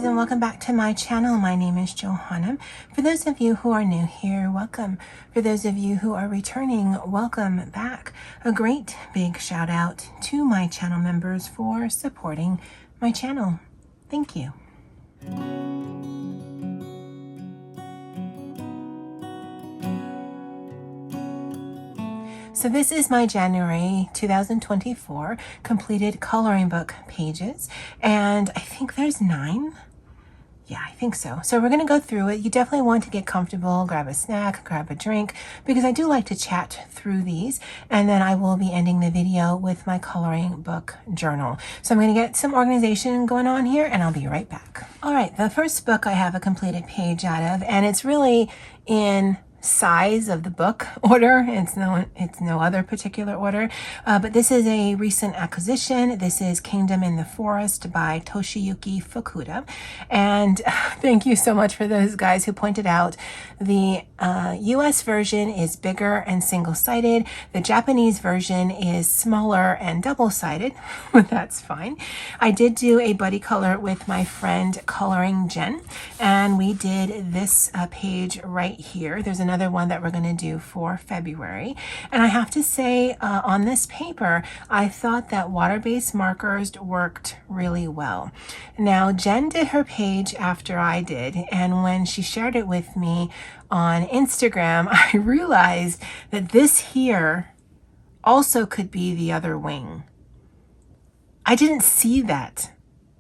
and welcome back to my channel. My name is Johanna. For those of you who are new here, welcome. For those of you who are returning, welcome back. A great big shout out to my channel members for supporting my channel. Thank you. So this is my January 2024 completed coloring book pages, and I think there's 9. Yeah, I think so. So we're going to go through it. You definitely want to get comfortable, grab a snack, grab a drink, because I do like to chat through these, and then I will be ending the video with my coloring book journal. So I'm going to get some organization going on here, and I'll be right back. All right, the first book I have a completed page out of, and it's really in size of the book order. It's no other particular order, but this is a recent acquisition. This is Kingdom in the Forest by Toshiyuki Fukuda, and thank you so much for those guys who pointed out the US version is bigger and single-sided. The Japanese version is smaller and double-sided, but that's fine. I did do a buddy color with my friend Coloring Jenn, and we did this page right here. There's another one that we're going to do for February. And I have to say, on this paper, I thought that water-based markers worked really well. Now, Jenn did her page after I did, and when she shared it with me on Instagram, I realized that this here also could be the other wing. I didn't see that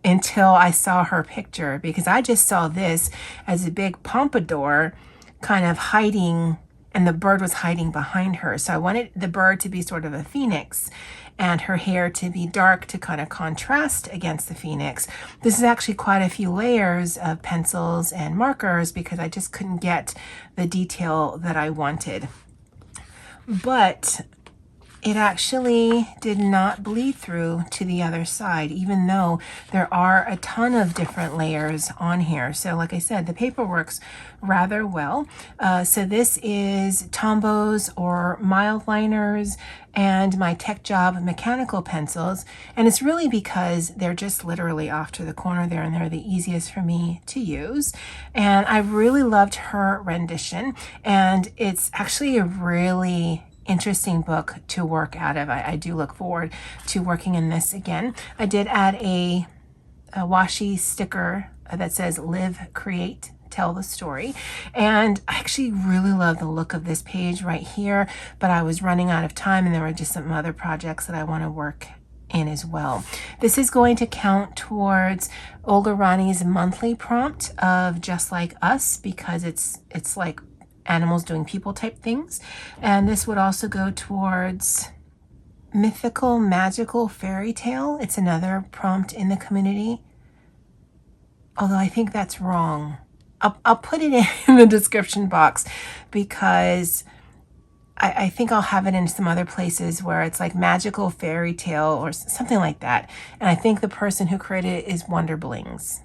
until I saw her picture, because I just saw this as a big pompadour kind of hiding, and the bird was hiding behind her. So I wanted the bird to be sort of a phoenix and her hair to be dark to kind of contrast against the phoenix. This is actually quite a few layers of pencils and markers because I just couldn't get the detail that I wanted. But it actually did not bleed through to the other side, even though there are a ton of different layers on here. So like I said, the paper works rather well. So this is Tombows or mild liners and my Tech Job mechanical pencils. And it's really because they're just literally off to the corner there, and they're the easiest for me to use. And I really loved her rendition, and it's actually a really interesting book to work out of. I do look forward to working in this again. I did add a washi sticker that says live, create, tell the story. And I actually really love the look of this page right here, but I was running out of time and there were just some other projects that I want to work in as well. This is going to count towards Olga Rani's monthly prompt of Just Like Us, because it's like animals doing people type things. And this would also go towards mythical, magical fairy tale. It's another prompt in the community, although I think that's wrong. I'll put it in the description box, because I think I'll have it in some other places where it's like magical fairy tale or something like that. And I think the person who created it is Wonderblings,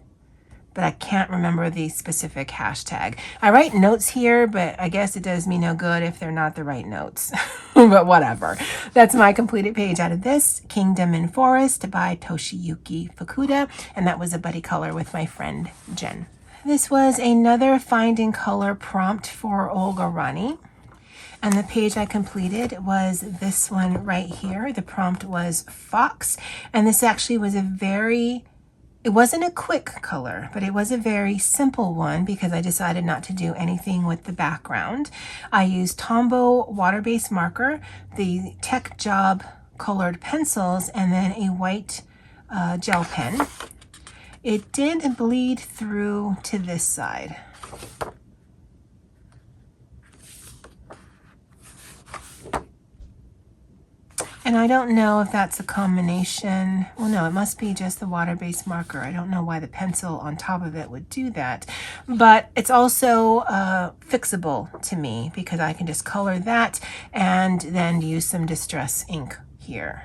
but I can't remember the specific hashtag. I write notes here, but I guess it does me no good if they're not the right notes. But whatever. That's my completed page out of this, Kingdom in Forest by Toshiyuki Fukuda, and that was a buddy color with my friend Jenn. This was another Find in Color prompt for Olga Rani. And the page I completed was this one right here. The prompt was Fox, and this actually was it wasn't a quick color, but it was a very simple one because I decided not to do anything with the background. I used Tombow water-based marker, the Tech Job colored pencils, and then a white gel pen. It did bleed through to this side. And I don't know if that's a combination. Well, no, it must be just the water-based marker. I don't know why the pencil on top of it would do that. But it's also fixable to me because I can just color that and then use some distress ink here.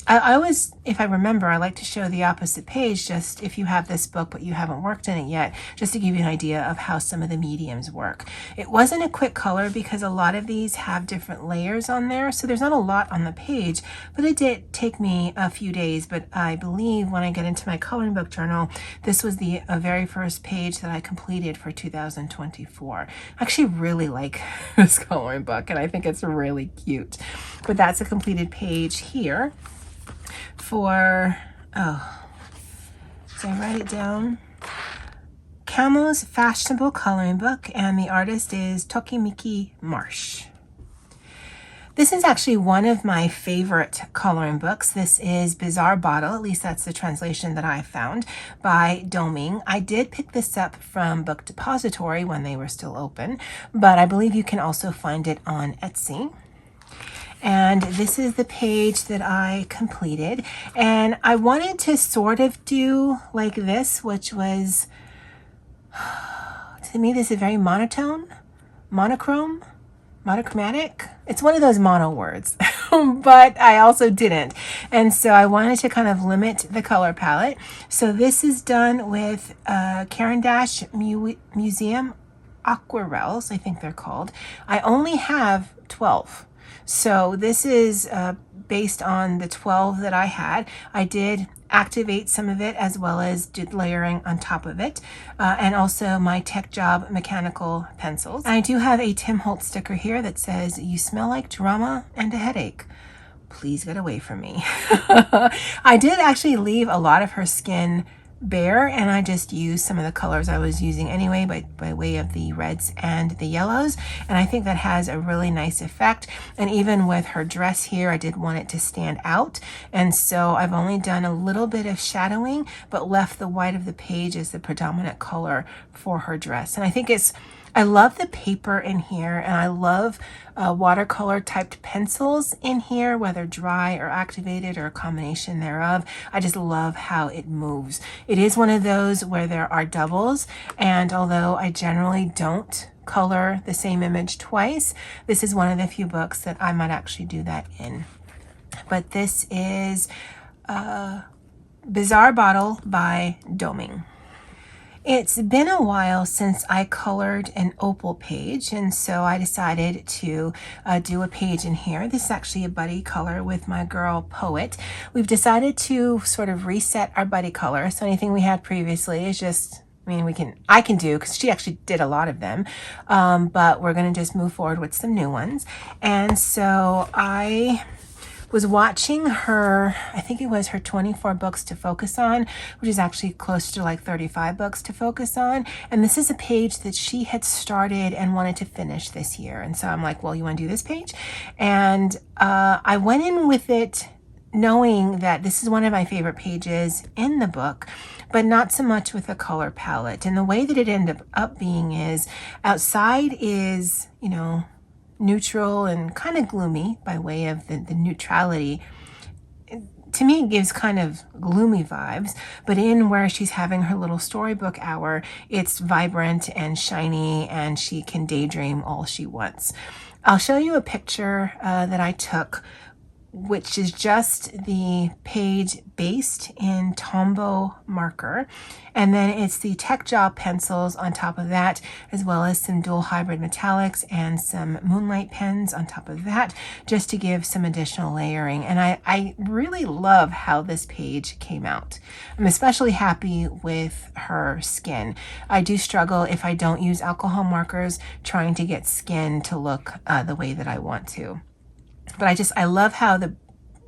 I always, if I remember, I like to show the opposite page just if you have this book but you haven't worked in it yet, just to give you an idea of how some of the mediums work. It wasn't a quick color because a lot of these have different layers on there, so there's not a lot on the page, but it did take me a few days. But I believe when I get into my coloring book journal, this was the very first page that I completed for 2024. I actually really like this coloring book, and I think it's really cute. But that's a completed page here for, oh, did I write it down? Camo's Fashionable Coloring Book, and the artist is Tokimiki Marsh. This is actually one of my favorite coloring books. This is Bizarre Bottle, at least that's the translation that I found, by Doming. I did pick this up from Book Depository when they were still open, but I believe you can also find it on Etsy. And this is the page that I completed. And I wanted to sort of do like this, which was, to me, this is very monotone, monochromatic. It's one of those mono words, but I also didn't. And so I wanted to kind of limit the color palette. So this is done with Caran d'Ache Museum Aquarelles, I think they're called. I only have 12. So this is based on the 12 that I had. I did activate some of it as well as did layering on top of it, and also my Tech Job mechanical pencils. I do have a Tim Holtz sticker here that says, "You smell like drama and a headache. Please get away from me." I did actually leave a lot of her skin bare, and I just used some of the colors I was using anyway by way of the reds and the yellows, and I think that has a really nice effect. And even with her dress here, I did want it to stand out, and so I've only done a little bit of shadowing but left the white of the page as the predominant color for her dress. And I think I love the paper in here, and I love watercolor typed pencils in here, whether dry or activated or a combination thereof. I just love how it moves. It is one of those where there are doubles, and although I generally don't color the same image twice, this is one of the few books that I might actually do that in. But this is Bizarre Bottle by Doming. It's been a while since I colored an opal page, and so I decided to do a page in here. This is actually a buddy color with my girl Poet. We've decided to sort of reset our buddy color, so anything we had previously is just, I can do, because she actually did a lot of them, but we're going to just move forward with some new ones. And so I was watching her, I think it was her 24 books to focus on, which is actually close to like 35 books to focus on. And this is a page that she had started and wanted to finish this year. And so I'm like, well, you want to do this page? And I went in with it knowing that this is one of my favorite pages in the book, but not so much with the color palette. And the way that it ended up being is outside is, neutral and kind of gloomy by way of the neutrality. To me, it gives kind of gloomy vibes, but in where she's having her little storybook hour, it's vibrant and shiny, and she can daydream all she wants. I'll show you a picture that I took, which is just the page based in Tombow marker. And then it's the Tech Job pencils on top of that, as well as some dual hybrid metallics and some Moonlight pens on top of that, just to give some additional layering. And I really love how this page came out. I'm especially happy with her skin. I do struggle if I don't use alcohol markers trying to get skin to look the way that I want to. But I love how the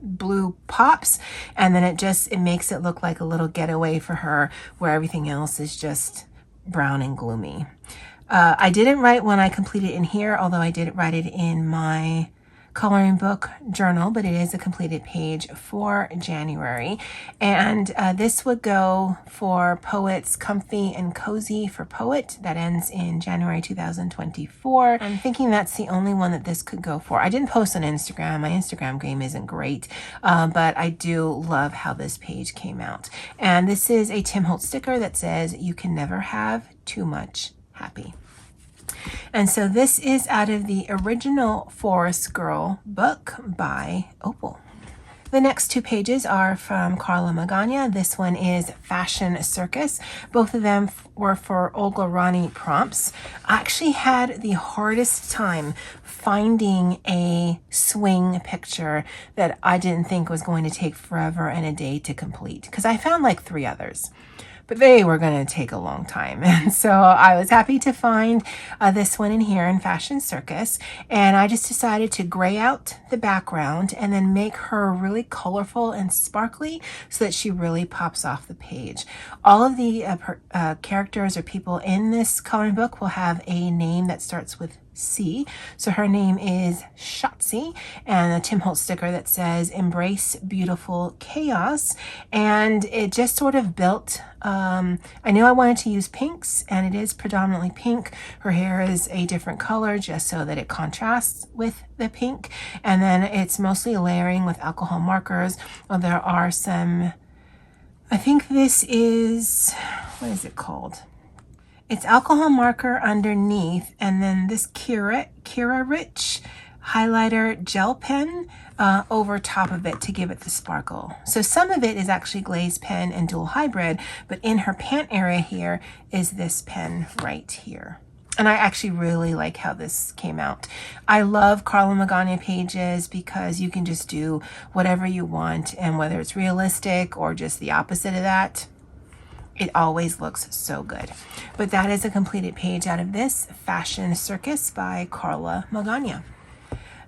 blue pops, and then it makes it look like a little getaway for her where everything else is just brown and gloomy. I didn't write when I completed in here, although I did write it in my coloring book journal, but it is a completed page for January. And this would go for Poet's Comfy and Cozy for Poet. That ends in January 2024. I'm thinking that's the only one that this could go for. I didn't post on Instagram. My Instagram game isn't great, but I do love how this page came out. And this is a Tim Holtz sticker that says, "You can never have too much happy." And so this is out of the original Forest Girl book by Opal. The next two pages are from Carla Magana. This one is Fashion Circus. Both of them were for Olga Rani prompts. I actually had the hardest time finding a swing picture that I didn't think was going to take forever and a day to complete, because I found like 3 others, but they were going to take a long time. And so I was happy to find this one in here in Fashion Circus. And I just decided to gray out the background and then make her really colorful and sparkly so that she really pops off the page. All of the characters or people in this coloring book will have a name that starts with C. So her name is Shotzi, and a Tim Holtz sticker that says Embrace Beautiful Chaos. And it just sort of built, I knew I wanted to use pinks, and it is predominantly pink. Her hair is a different color just so that it contrasts with the pink. And then it's mostly layering with alcohol markers. Well, there are some, I think this is, what is it called? It's alcohol marker underneath, and then this Kira Rich highlighter gel pen over top of it to give it the sparkle. So some of it is actually glazed pen and dual hybrid, but in her pant area here is this pen right here. And I actually really like how this came out. I love Carla Magana pages because you can just do whatever you want, and whether it's realistic or just the opposite of that, it always looks so good. But that is a completed page out of this Fashion Circus by Carla Magana.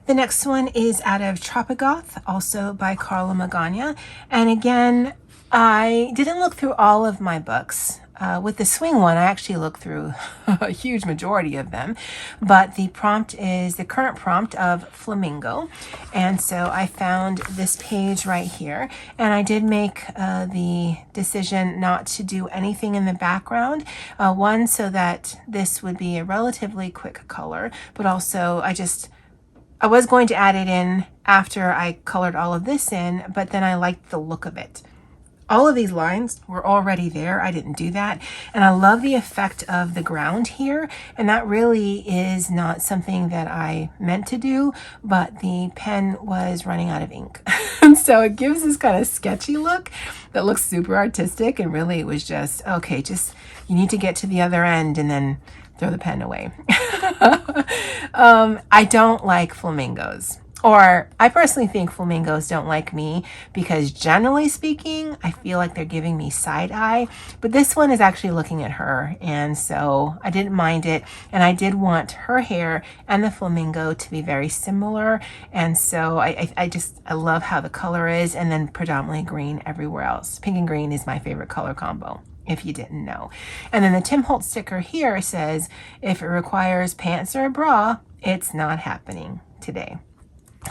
The next one is out of Tropigoth, also by Carla Magana. And again, I didn't look through all of my books. With the swing one, I actually looked through a huge majority of them, but the prompt is the current prompt of flamingo. And so I found this page right here, and I did make the decision not to do anything in the background. One, so that this would be a relatively quick color, but also I was going to add it in after I colored all of this in, but then I liked the look of it. All of these lines were already there. I didn't do that. And I love the effect of the ground here. And that really is not something that I meant to do, but the pen was running out of ink. And so it gives this kind of sketchy look that looks super artistic. And really it was just, okay, you need to get to the other end and then throw the pen away. I don't like flamingos. Or I personally think flamingos don't like me because generally speaking, I feel like they're giving me side eye, but this one is actually looking at her. And so I didn't mind it. And I did want her hair and the flamingo to be very similar. And so I love how the color is, and then predominantly green everywhere else. Pink and green is my favorite color combo, if you didn't know. And then the Tim Holtz sticker here says, if it requires pants or a bra, it's not happening today.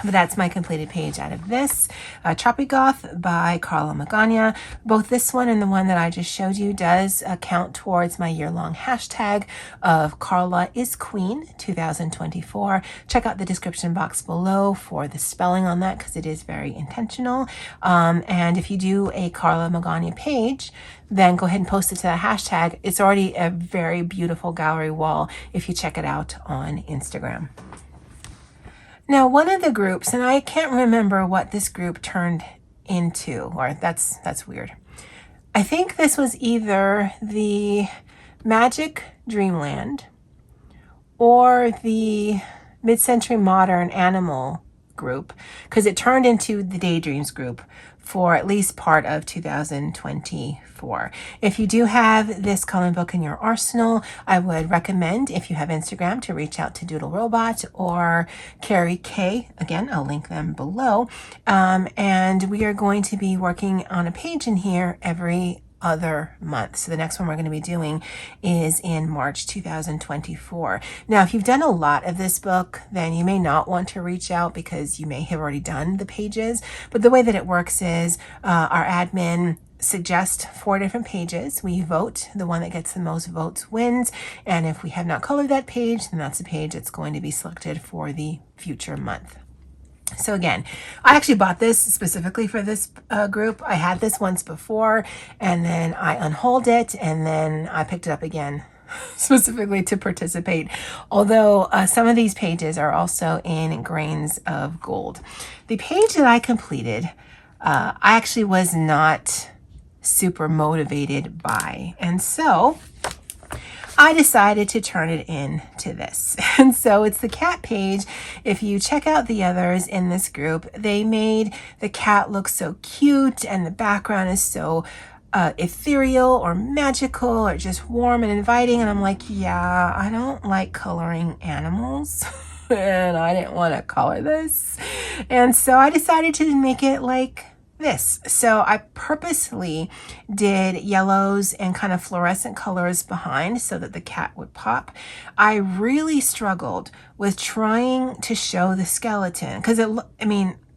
But that's my completed page out of this, Tropigoth by Carla Magana. Both this one and the one that I just showed you does count towards my year-long hashtag of Carla is Queen 2024. Check out the description box below for the spelling on that, because it is very intentional. And if you do a Carla Magana page, then go ahead and post it to that hashtag. It's already a very beautiful gallery wall if you check it out on Instagram. Now, one of the groups, and I can't remember what this group turned into, or that's weird. I think this was either the Magic Dreamland or the Mid-Century Modern Animal group, because it turned into the Daydreams group for at least part of 2024. If you do have this coloring book in your arsenal, I would recommend, if you have Instagram, to reach out to Doodle Robot or Carrie K. Again, I'll link them below. And we are going to be working on a page in here every other month. So the next one we're going to be doing is in March 2024. Now, if you've done a lot of this book, then you may not want to reach out because you may have already done the pages. But the way that it works is our admin suggest 4 different pages. We vote. The one that gets the most votes wins. And if we have not colored that page, then that's the page that's going to be selected for the future month. So again, I actually bought this specifically for this group. I had this once before, and then I unhauled it, and then I picked it up again specifically to participate. Although some of these pages are also in grains of gold. The page that I completed, I actually was not super motivated by. And so I decided to turn it into this. And so it's the cat page. If you check out the others in this group, they made the cat look so cute and the background is so ethereal or magical or just warm and inviting. And I'm like, yeah, I don't like coloring animals. And I didn't want to color this. And so I decided to make it like this. So I purposely did yellows and kind of fluorescent colors behind so that the cat would pop. I really struggled with trying to show the skeleton because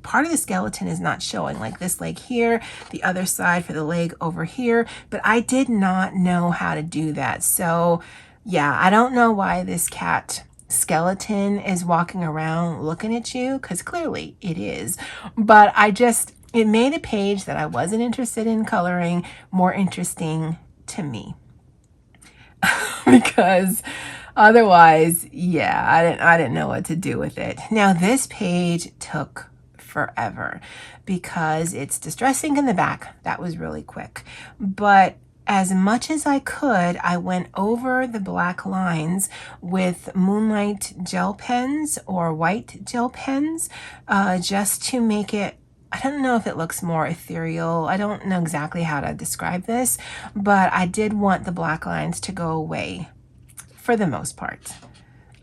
part of the skeleton is not showing, like this leg here, the other side for the leg over here, but I did not know how to do that. So yeah, I don't know why this cat skeleton is walking around looking at you, because clearly it is, but it made a page that I wasn't interested in coloring more interesting to me. Because otherwise, yeah, I didn't know what to do with it. Now this page took forever because it's distress ink in the back. That was really quick. But as much as I could, I went over the black lines with Moonlight gel pens or white gel pens, just to make it, I don't know if it looks more ethereal. I don't know exactly how to describe this, but I did want the black lines to go away for the most part.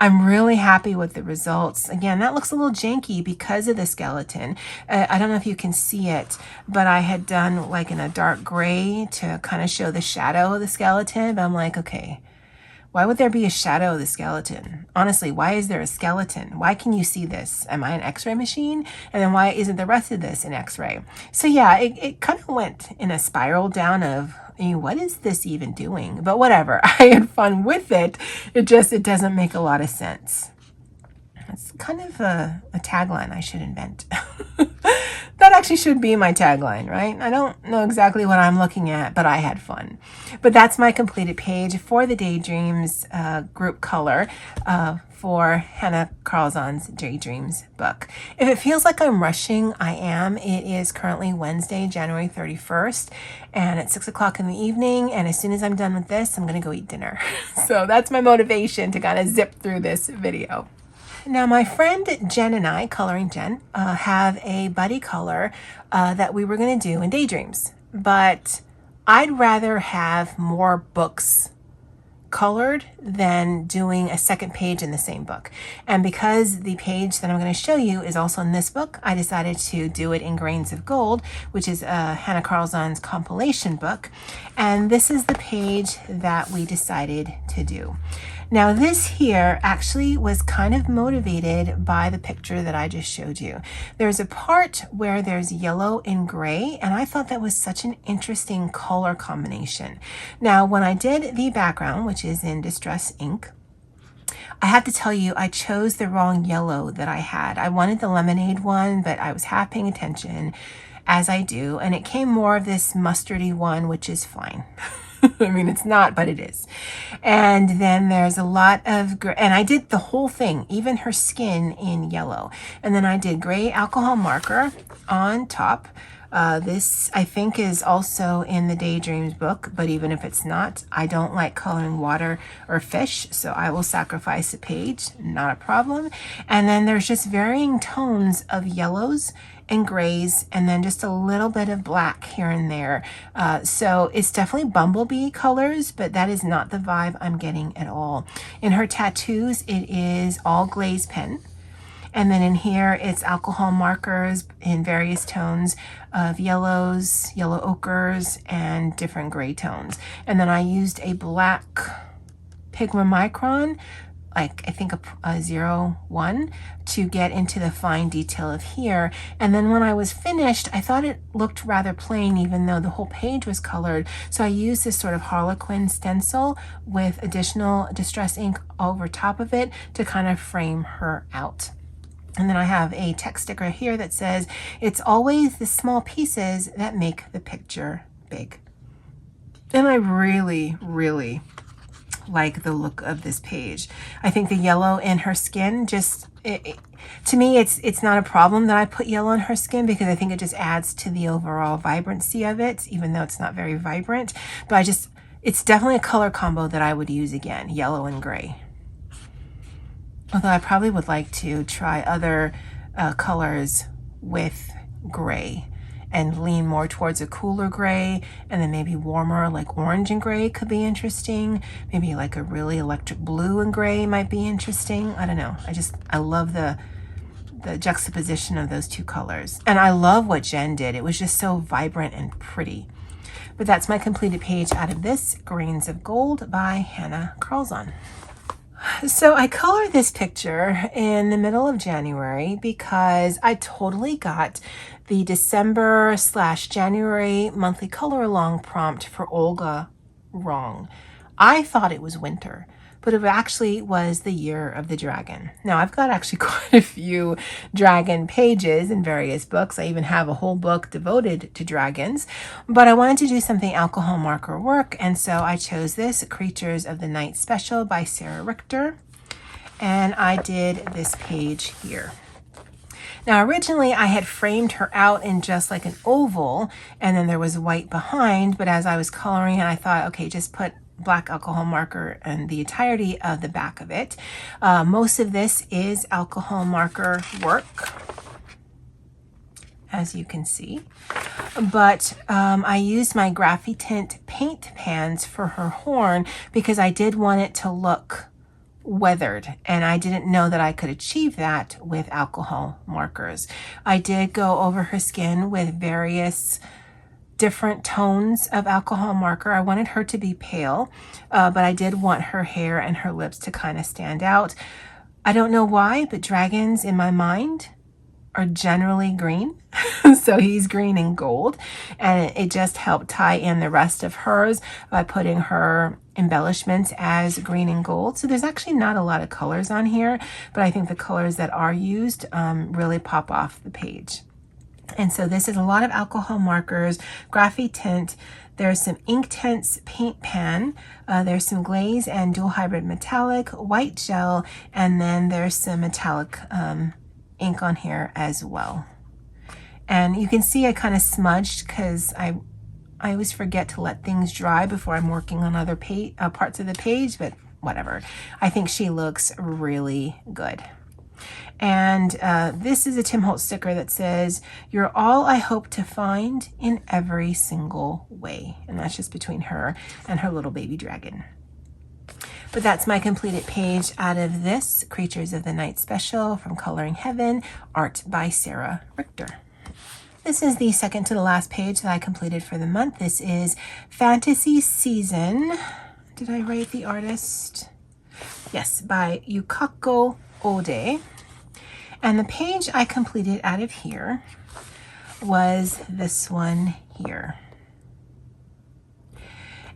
I'm really happy with the results. Again, that looks a little janky because of the skeleton. I don't know if you can see it, but I had done like in a dark gray to kind of show the shadow of the skeleton. But I'm like, okay, why would there be a shadow of the skeleton? Honestly, why is there a skeleton? Why can you see this? Am I an x-ray machine? And then why isn't the rest of this an x-ray? So yeah, it kind of went in a spiral down of, what is this even doing? But whatever, I had fun with it. It doesn't make a lot of sense. It's kind of a tagline I should invent. That actually should be my tagline, right? I don't know exactly what I'm looking at, but I had fun. But that's my completed page for the Daydreams group color for Hannah Carlzon's Daydreams book. If it feels like I'm rushing, I am. It is currently Wednesday, January 31st, and it's 6 o'clock in the evening. And as soon as I'm done with this, I'm going to go eat dinner. So that's my motivation to kind of zip through this video. Now, my friend Jen and I, Coloring Jen, have a buddy color that we were going to do in Daydreams. But I'd rather have more books colored than doing a second page in the same book. And because the page that I'm going to show you is also in this book, I decided to do it in Grains of Gold, which is Hannah Carlzon's compilation book. And this is the page that we decided to do. Now this here actually was kind of motivated by the picture that I just showed you. There's a part where there's yellow and gray, and I thought that was such an interesting color combination. Now when I did the background, which is in Distress Ink, I have to tell you, I chose the wrong yellow that I had. I wanted the lemonade one, but I was half paying attention, as I do, and it came more of this mustardy one, which is fine. I mean, it's not, but it is. And then there's a lot of, and I did the whole thing, even her skin in yellow. And then I did gray alcohol marker on top. This, I think, is also in the Daydreams book, but even if it's not, I don't like coloring water or fish, so I will sacrifice a page, not a problem. And then there's just varying tones of yellows and grays, and then just a little bit of black here and there. So it's definitely bumblebee colors, but that is not the vibe I'm getting at all. In her tattoos, it is all glaze pen. And then in here, it's alcohol markers in various tones of yellows, yellow ochres, and different gray tones. And then I used a black Pigma Micron, like I think a 01, to get into the fine detail of here. And then when I was finished, I thought it looked rather plain, even though the whole page was colored. So I used this sort of Harlequin stencil with additional distress ink over top of it to kind of frame her out. And then I have a text sticker here that says, "It's always the small pieces that make the picture big." And I really, really like the look of this page. I think the yellow in her skin just To me, it's not a problem that I put yellow on her skin, because I think it just adds to the overall vibrancy of it, even though it's not very vibrant. But it's definitely a color combo that I would use again, yellow and gray. Although I probably would like to try other colors with gray and lean more towards a cooler gray, and then maybe warmer, like orange and gray could be interesting. Maybe like a really electric blue and gray might be interesting. I don't know. I love the juxtaposition of those two colors. And I love what Jenn did. It was just so vibrant and pretty. But that's my completed page out of this Grains of Gold by Hannah Carlzon. So I colored this picture in the middle of January because I totally got the December/January monthly color along prompt for Olga wrong. I thought it was winter, but it actually was the year of the dragon. Now, I've got actually quite a few dragon pages in various books. I even have a whole book devoted to dragons, but I wanted to do something alcohol marker work, and so I chose this Creatures of the Night Special by Sarah Richter, and I did this page here. Now, originally I had framed her out in just like an oval, and then there was white behind, but as I was coloring it, I thought, okay, just put black alcohol marker and the entirety of the back of it. Most of this is alcohol marker work, as you can see, but I used my Graffitint paint pans for her horn because I did want it to look weathered, and I didn't know that I could achieve that with alcohol markers. I did go over her skin with various different tones of alcohol marker. I wanted her to be pale, but I did want her hair and her lips to kind of stand out. I don't know why, but dragons in my mind are generally green. So he's green and gold, and it just helped tie in the rest of hers by putting her embellishments as green and gold. So there's actually not a lot of colors on here, but I think the colors that are used really pop off the page. And so this is a lot of alcohol markers, Graffitint. There's some Inktense paint pan. There's some glaze and dual hybrid metallic, white gel, and then there's some metallic ink on here as well. And you can see I kind of smudged because I always forget to let things dry before I'm working on other parts of the page, but whatever. I think she looks really good. And this is a Tim Holtz sticker that says, "You're all I hope to find in every single way." And that's just between her and her little baby dragon. But that's my completed page out of this Creatures of the Night Special from Coloring Heaven, art by Sarah Richter. This is the second to the last page that I completed for the month. This is Fantasy Season. Did I write the artist? Yes, by Yukako Ode. And the page I completed out of here was this one here.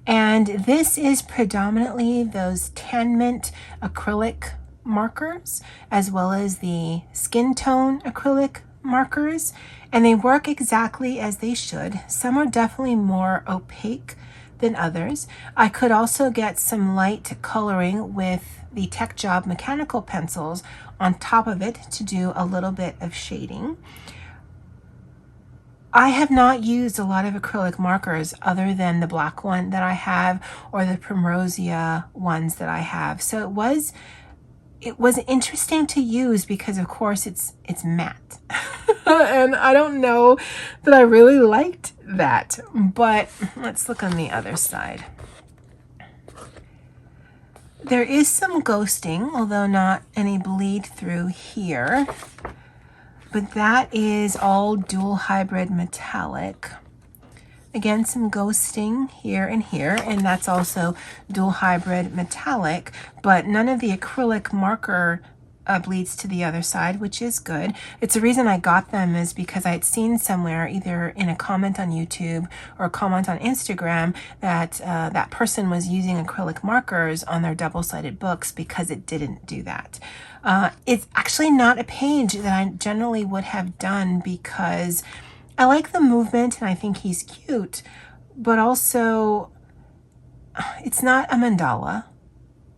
And this is predominantly those Tan Mint acrylic markers, as well as the skin tone acrylic markers, and they work exactly as they should. Some are definitely more opaque than others. I could also get some light coloring with the Tech Job mechanical pencils on top of it to do a little bit of shading. I have not used a lot of acrylic markers other than the black one that I have or the Primrosia ones that I have. So it was interesting to use because of course it's matte. And I don't know that I really liked that, but let's look on the other side. There is some ghosting, although not any bleed through here, but that is all dual hybrid metallic. Again, some ghosting here and here, and that's also dual hybrid metallic, but none of the acrylic marker bleeds to the other side, which is good. It's the reason I got them is because I had seen somewhere, either in a comment on YouTube or a comment on Instagram, that that person was using acrylic markers on their double-sided books because it didn't do that. It's actually not a page that I generally would have done because I like the movement and I think he's cute, but also it's not a mandala.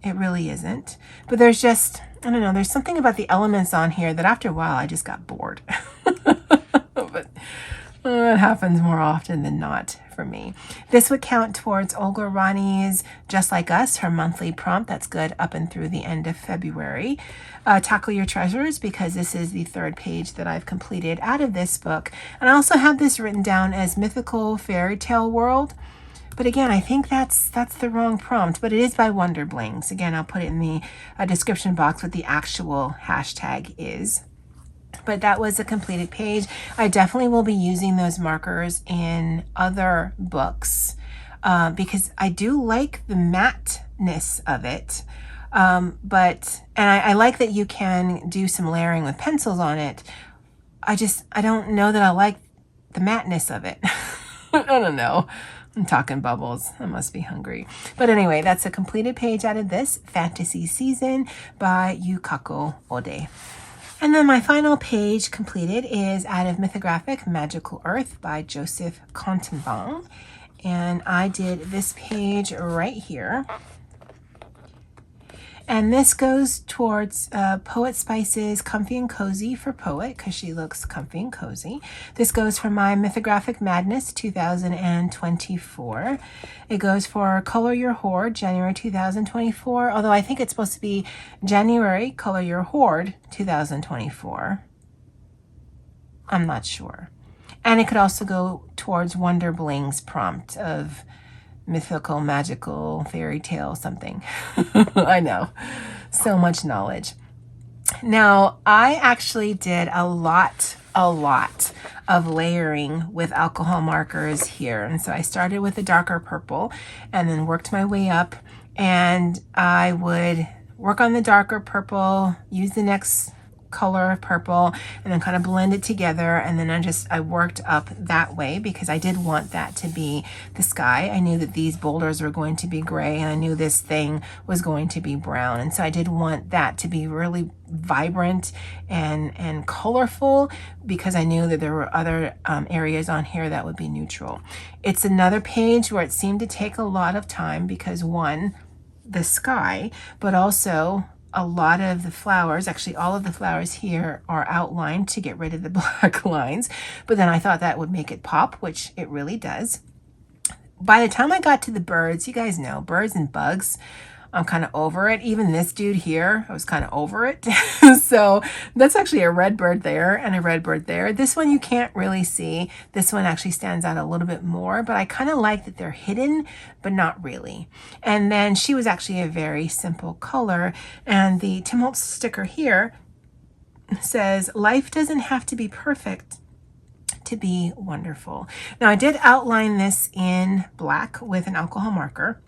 It really isn't. But there's just, I don't know, there's something about the elements on here that after a while I just got bored. But it happens more often than not for me. This would count towards Olga Rani's Just Like Us, her monthly prompt. That's good up and through the end of February. Tackle Your Treasures, because this is the third page that I've completed out of this book. And I also have this written down as Mythical Fairy Tale World. But again, I think that's the wrong prompt, but it is by Wonder Blings. Again, I'll put it in the description box what the actual hashtag is. But that was a completed page. I definitely will be using those markers in other books because I do like the matteness of it. And I like that you can do some layering with pencils on it. I don't know that I like the matteness of it. I don't know. I'm talking bubbles. I must be hungry. But anyway, that's a completed page out of this Fantasy Season by Yukako Ode. And then my final page completed is out of Mythographic Magical Earth by Joseph Kontenbang. And I did this page right here. And this goes towards Poet Spice's Comfy and Cozy for Poet, because she looks comfy and cozy. This goes for my Mythographic Madness 2024. It goes for Color Your Hoard, January 2024, although I think it's supposed to be January Color Your Hoard 2024. I'm not sure. And it could also go towards Wonder Bling's prompt of mythical, magical, fairy tale, something. I know, so much knowledge. Now, I actually did a lot of layering with alcohol markers here. And so I started with a darker purple and then worked my way up, and I would work on the darker purple, use the next color of purple, and then kind of blend it together. And then I worked up that way because I did want that to be the sky. I knew that these boulders were going to be gray, and I knew this thing was going to be brown. And so I did want that to be really vibrant and colorful, because I knew that there were other areas on here that would be neutral. It's another page where it seemed to take a lot of time because, one, the sky, but also a lot of the flowers, actually all of the flowers here, are outlined to get rid of the black lines. But then I thought that would make it pop, which it really does. By the time I got to the birds, you guys know, birds and bugs, I'm kind of over it. Even this dude here, I was kind of over it. So that's actually a red bird there and a red bird there. This one you can't really see. This one actually stands out a little bit more, but I kind of like that they're hidden, but not really. And then she was actually a very simple color. And the Tim Holtz sticker here says, "Life doesn't have to be perfect to be wonderful." Now I did outline this in black with an alcohol marker.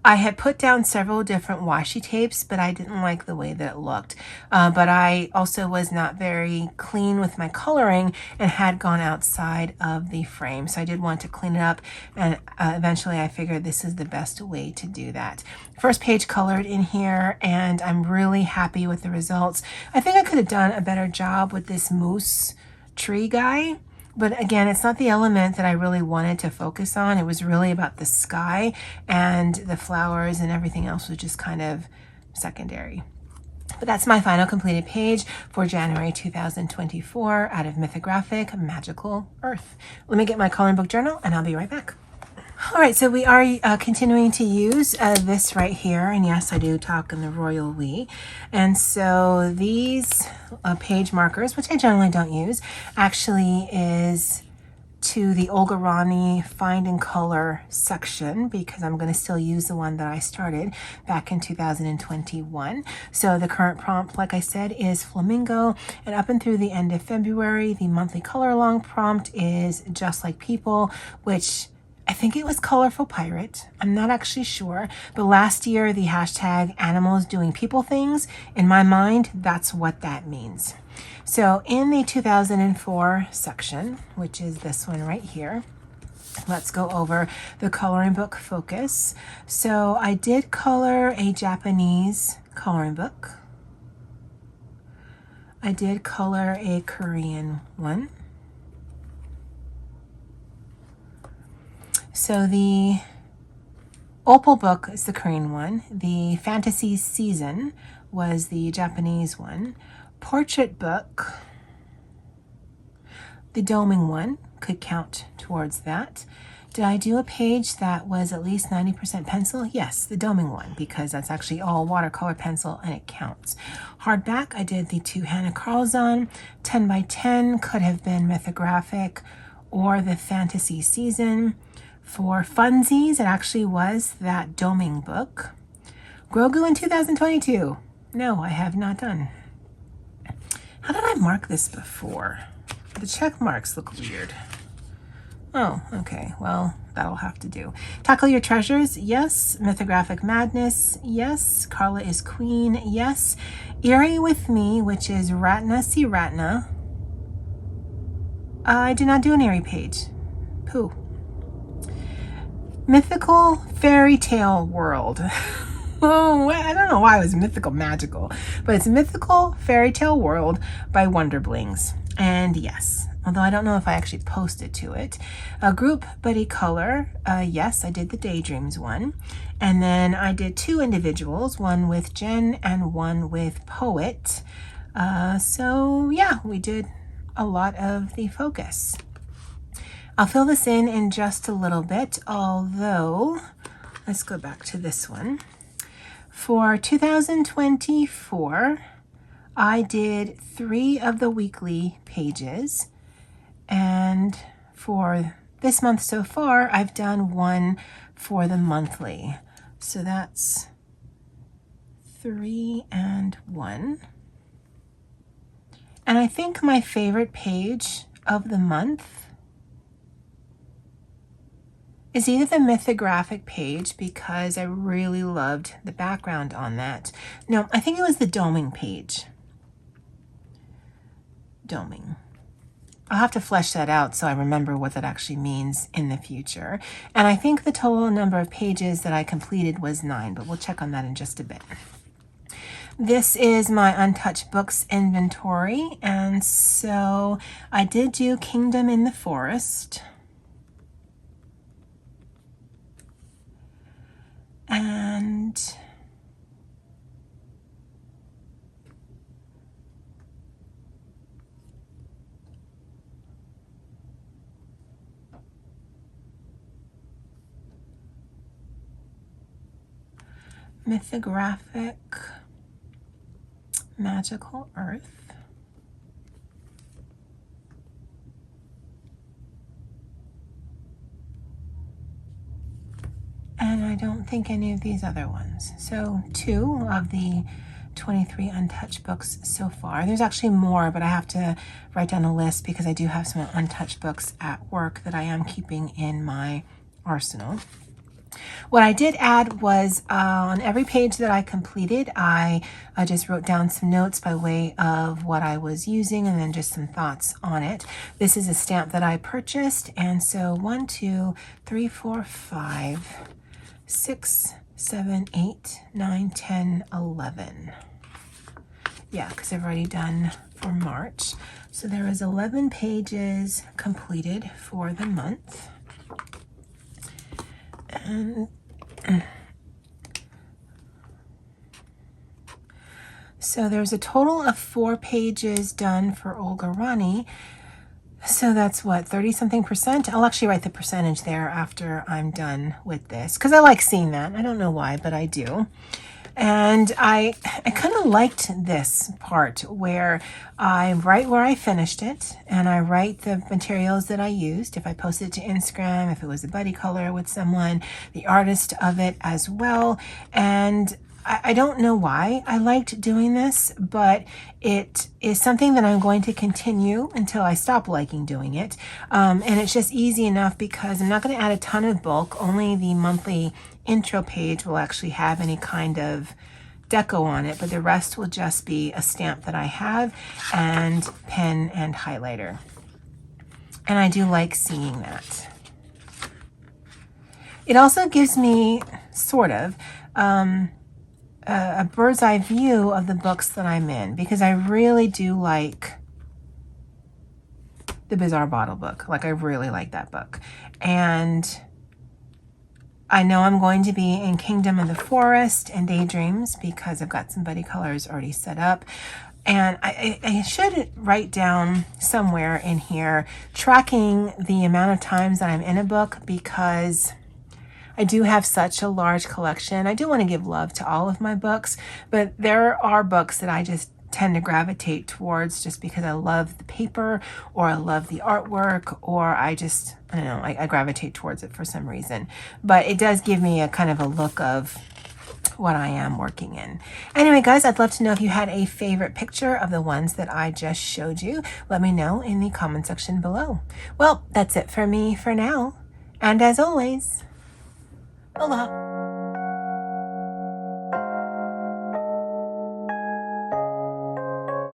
I had put down several different washi tapes, but I didn't like the way that it looked. But I also was not very clean with my coloring and had gone outside of the frame. So I did want to clean it up, and eventually I figured this is the best way to do that. First page colored in here, and I'm really happy with the results. I think I could have done a better job with this moose tree guy. But again, it's not the element that I really wanted to focus on. It was really about the sky, and the flowers and everything else was just kind of secondary. But that's my final completed page for January 2024 out of Mythographic Magical Earth. Let me get my coloring book journal and I'll be right back. All right, so we are continuing to use this right here. And yes, I do talk in the royal we. And so these page markers, which I generally don't use, actually is to the Olga Rani Find and Color section, because I'm going to still use the one that I started back in 2021. So the current prompt, like I said, is Flamingo. And up and through the end of February, the monthly color along prompt is Just Like People, which I think it was Colorful Pirate. I'm not actually sure. But last year, the hashtag animals doing people things, in my mind, that's what that means. So in the 2004 section, which is this one right here, let's go over the coloring book focus. So I did color a Japanese coloring book. I did color a Korean one. So the Opal Book is the Korean one. The Fantasy Season was the Japanese one. Portrait Book, the doming one, could count towards that. Did I do a page that was at least 90% pencil? Yes, the doming one, because that's actually all watercolor pencil and it counts. Hardback, I did the 2 Hannah Carlzon. 10 by 10 could have been Mythographic or the Fantasy Season. For funsies, it actually was that doming book. Grogu in 2022. No, I have not done. How did I mark this before? The check marks look weird. Oh, okay. Well, that'll have to do. Tackle Your Treasures. Yes. Mythographic Madness. Yes. Carla is Queen. Yes. Eerie with Me, which is Ratna See Ratna. I did not do an Eerie page. Pooh. Mythical Fairy Tale World. Oh, I don't know why it was mythical magical, but it's Mythical Fairy Tale World by Wonderblings. And yes, although I don't know if I actually posted to it. A group buddy color, yes, I did the Daydreams one. And then I did 2 individuals, one with Jenn and one with Poet. So yeah, we did a lot of the focus. I'll fill this in just a little bit, although let's go back to this one. For 2024, I did 3 of the weekly pages, and for this month so far, I've done 1 for the monthly. So that's 3 and 1. And I think my favorite page of the month is either the mythographic page, because I really loved the background on that. No, I think it was the doming page. Doming. I'll have to flesh that out so I remember what that actually means in the future. And I think the total number of pages that I completed was 9, but we'll check on that in just a bit. This is my untouched books inventory, and so I did do Kingdom in the Forest. And Mythographic Magical Earth. And I don't think any of these other ones. So 2 of the 23 untouched books so far. There's actually more, but I have to write down a list because I do have some untouched books at work that I am keeping in my arsenal. What I did add was on every page that I completed, I just wrote down some notes by way of what I was using and then just some thoughts on it. This is a stamp that I purchased, and so 1, 2, 3, 4, 5, 6, 7, 8, 9, 10, 11. Yeah, because I've already done for March. So there is 11 pages completed for the month. And so there's a total of 4 pages done for Olga Rani. So that's what, 30-something%? I'll actually write the percentage there after I'm done with this, because I like seeing that. I don't know why, but I do. And I kind of liked this part where I write where I finished it, and I write the materials that I used. If I posted it to Instagram, if it was a buddy color with someone, the artist of it as well. And I don't know why I liked doing this, but it is something that I'm going to continue until I stop liking doing it. And it's just easy enough because I'm not going to add a ton of bulk. Only the monthly intro page will actually have any kind of deco on it, but the rest will just be a stamp that I have and pen and highlighter. And I do like seeing that. It also gives me sort of a bird's eye view of the books that I'm in, because I really do like the Bizarre Bottle book. Like, I really like that book. And I know I'm going to be in Kingdom of the Forest and Daydreams because I've got some buddy colors already set up. And I should write down somewhere in here tracking the amount of times that I'm in a book, because I do have such a large collection. I do want to give love to all of my books, but there are books that I just tend to gravitate towards just because I love the paper, or I love the artwork, or I don't know, I gravitate towards it for some reason. But it does give me a kind of a look of what I am working in. Anyway, guys, I'd love to know if you had a favorite picture of the ones that I just showed you. Let me know in the comment section below. Well, that's it for me for now. And as always, aloha.